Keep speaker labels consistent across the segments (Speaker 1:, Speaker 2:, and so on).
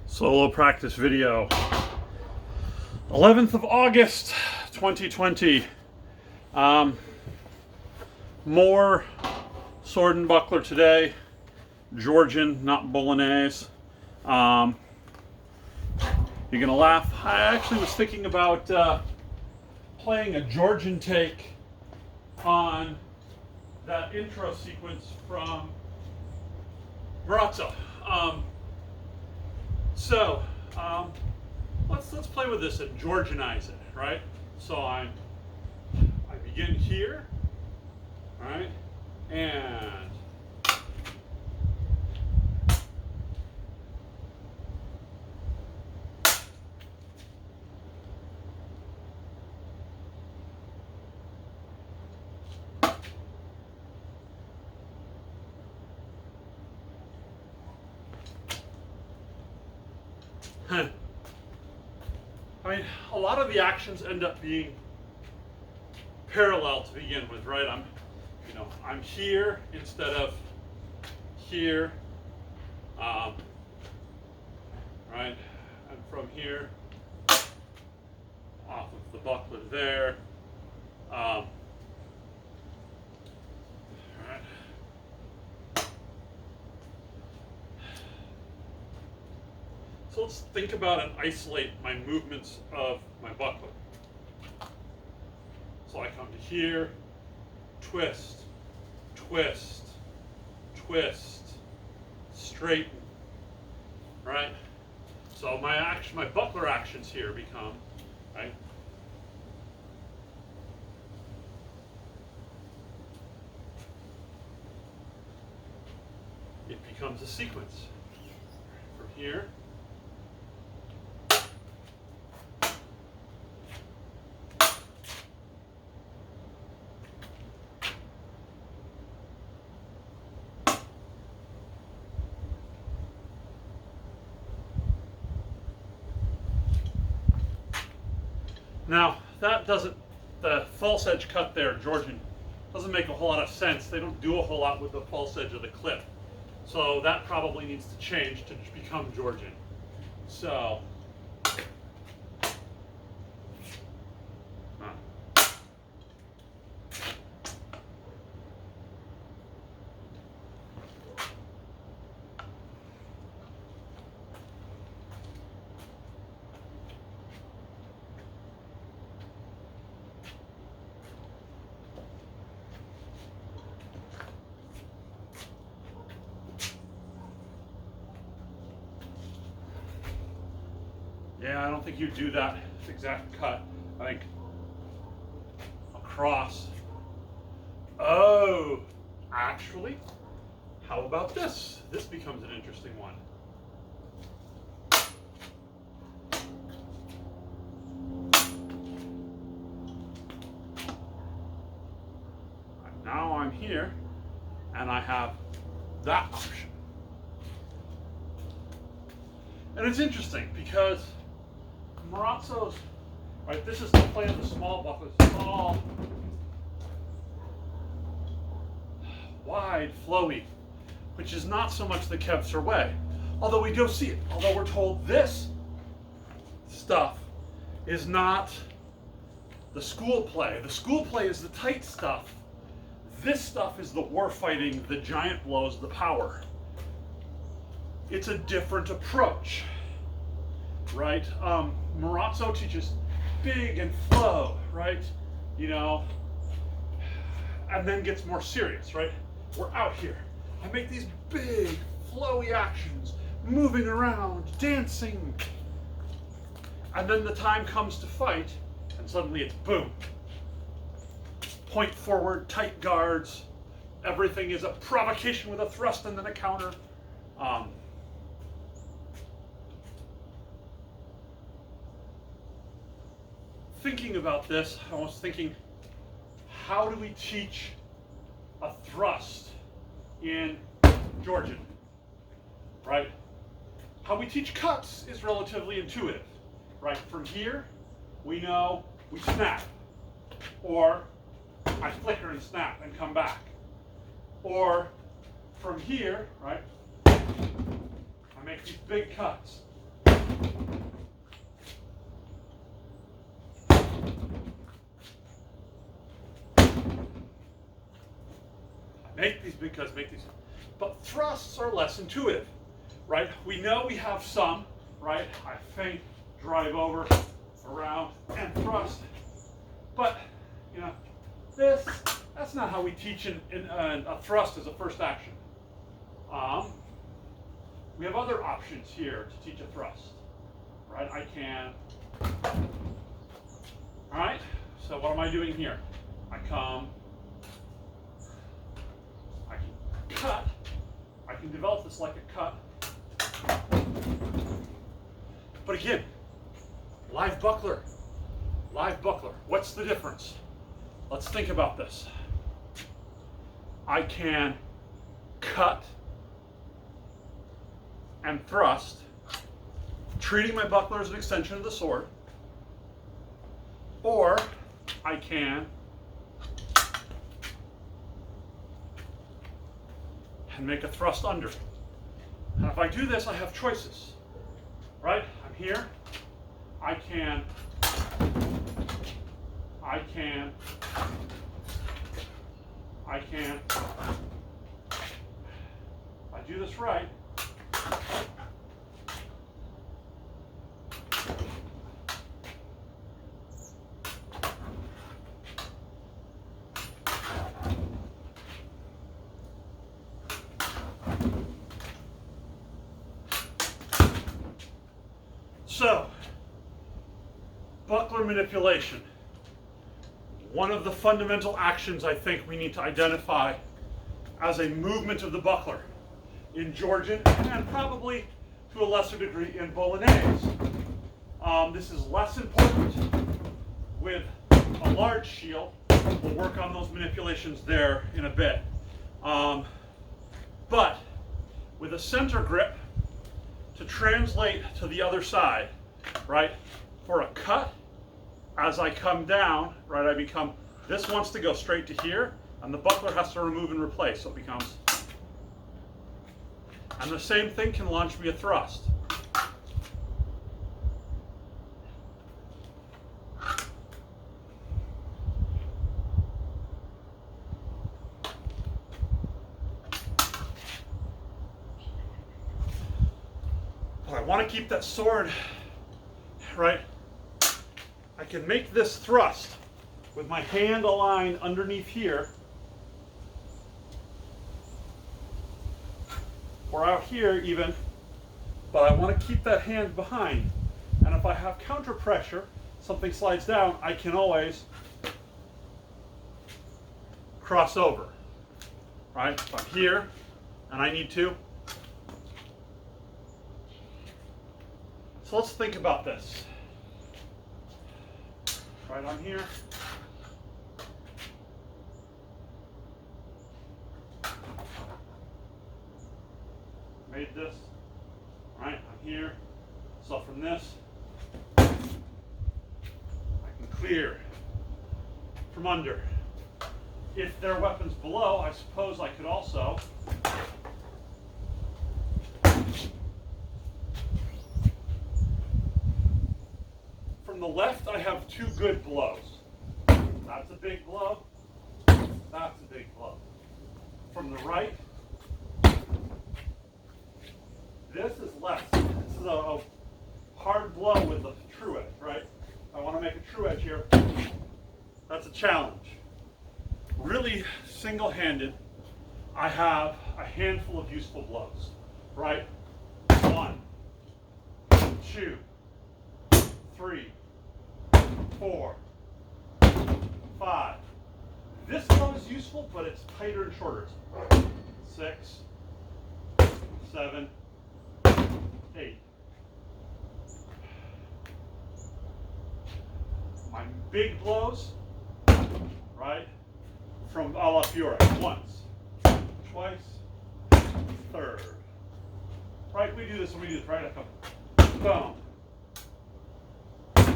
Speaker 1: Solo practice video. 11th of August, 2020. More sword and buckler today. Georgian, not Bolognese. You're gonna laugh. I actually was thinking about playing a Georgian take on that intro sequence from Marazzo. Let's play with this and Georgianize it, right? So I begin here, right, and I mean, a lot of the actions end up being parallel to begin with, right? I'm here instead of here, right? And from here, off of the buckler there, right? So let's think about and isolate my movements of my buckler. So I come to here, twist, twist, twist, straighten, right? So my buckler actions here become, right? It becomes a sequence. From here, now, the false edge cut there, Georgian, doesn't make a whole lot of sense. They don't do a whole lot with the false edge of the clip. So that probably needs to change to become Georgian. So, yeah, I don't think you do that exact cut. I think across. Oh, actually, how about this? This becomes an interesting one. Now I'm here, and I have that option. And it's interesting because Marazzo's, right, this is the play of the small buckler, small, wide, flowy, which is not so much the Kevser way. Although we do see it, although we're told this stuff is not the school play. The school play is the tight stuff. This stuff is the war fighting, the giant blows, the power. It's a different approach. Right? Marazzo teaches big and flow, right? And then gets more serious, right? We're out here. I make these big, flowy actions, moving around, dancing. And then the time comes to fight, and suddenly it's boom. Point forward, tight guards. Everything is a provocation with a thrust and then a counter. Thinking about this, I was thinking, how do we teach a thrust in Georgian, right? How we teach cuts is relatively intuitive, right? From here, we know we snap, or I flicker and snap and come back. Or from here, right, I make these big cuts. because make these, but thrusts are less intuitive, right? We know we have some, right? I feint, drive over, around, and thrust. But, you know, that's not how we teach a thrust as a first action. We have other options here to teach a thrust, right? I can, all right? So what am I doing here? I come, I can cut, I can develop this like a cut. But again, live buckler. What's the difference? Let's think about this. I can cut and thrust, treating my buckler as an extension of the sword, or I can and make a thrust under. And if I do this, I have choices, right? I'm here. I can, if I do this right, so, buckler manipulation. One of the fundamental actions I think we need to identify as a movement of the buckler in Georgian and probably to a lesser degree in Bolognese. This is less important with a large shield. We'll work on those manipulations there in a bit. But with a center grip, to translate to the other side, right? For a cut, as I come down, right, I become, this wants to go straight to here, and the buckler has to remove and replace, so it becomes, and the same thing can launch me a thrust. I want to keep that sword, right? I can make this thrust with my hand aligned underneath here, or out here even, but I want to keep that hand behind. And if I have counter pressure, something slides down, I can always cross over, right? If I'm here and I need to. So let's think about this. Right on here. Made this. Right, I'm here. So from this, I can clear from under. If there are weapons below, I suppose I could also from the left, I have two good blows. That's a big blow. That's a big blow. From the right, this is less. This is a hard blow with the true edge, right? I want to make a true edge here. That's a challenge. Really single-handed, I have a handful of useful blows, right? 1, 2, 3, 4, 5. This blow is useful, but it's tighter and shorter. 6, 7, 8. My big blows, right? From a la Fiore. Once, twice, third. Right? We do this when we do this, right? I come boom.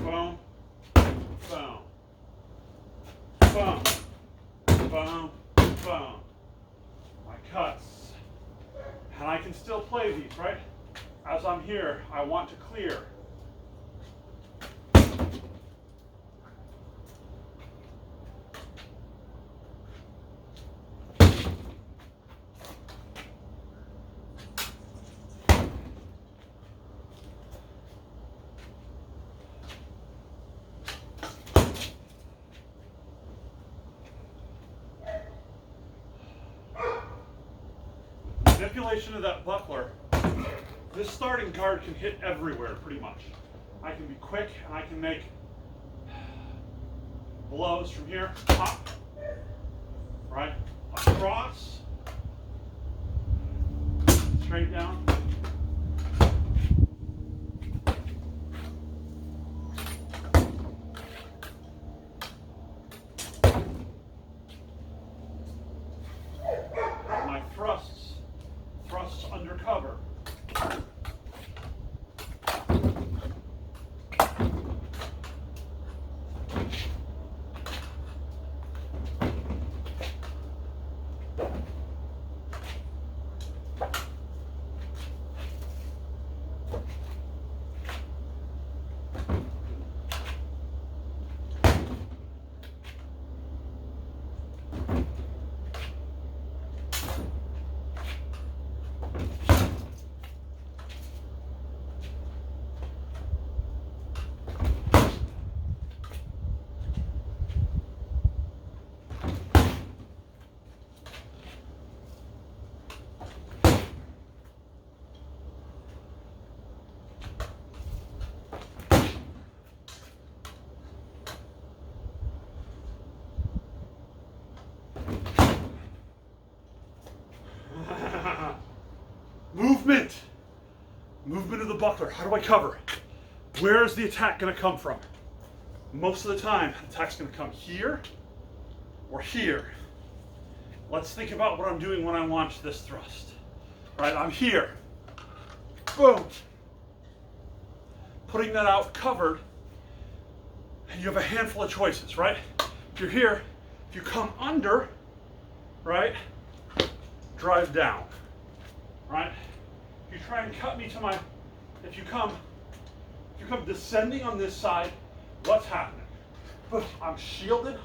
Speaker 1: Boom, boom, boom, boom, boom. My cuts. And I can still play these, right? As I'm here, I want to clear. manipulation of that buckler, this starting guard can hit everywhere pretty much. I can be quick and I can make blows from here, up, right, across, straight down. My thrusts undercover. Movement. Movement of the buckler. How do I cover? Where is the attack going to come from? Most of the time, the attack's going to come here or here. Let's think about what I'm doing when I launch this thrust. Right, I'm here. Boom. Putting that out covered, and you have a handful of choices, right? If you're here, if you come under, right, drive down, right? If you try and cut me to my, if you come descending on this side, what's happening? I'm shielded.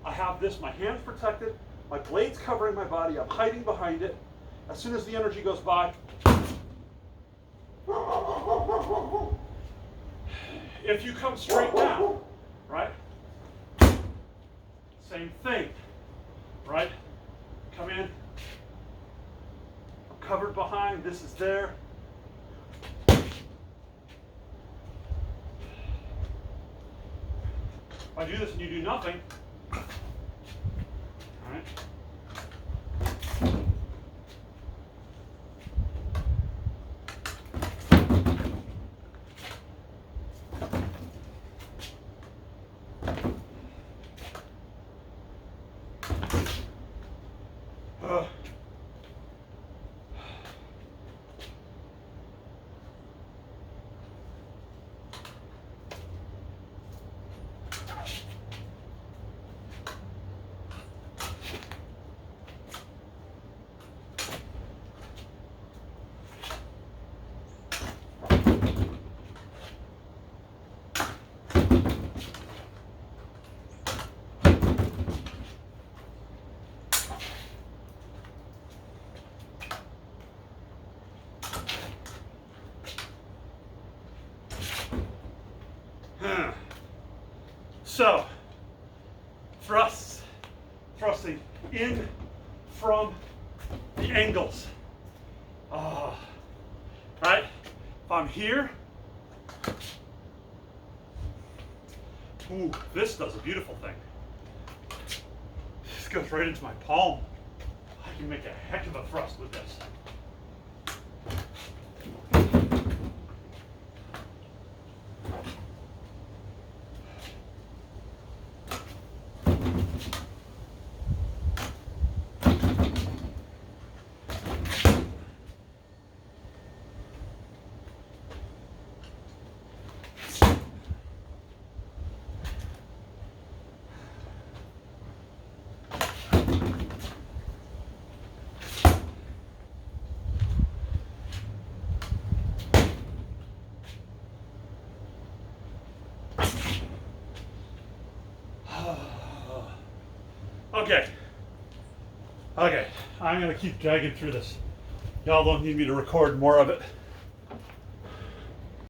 Speaker 1: I have this, my hands protected, my blade's covering my body, I'm hiding behind it. As soon as the energy goes by, if you come straight down, right? Same thing, right? Come in, I'm covered behind, this is there. If I do this and you do nothing, all right? So, thrusting in from the angles. Right? If I'm here, ooh, this does a beautiful thing. This goes right into my palm. I can make a heck of a thrust with this. Okay, I'm going to keep dragging through this. Y'all don't need me to record more of it.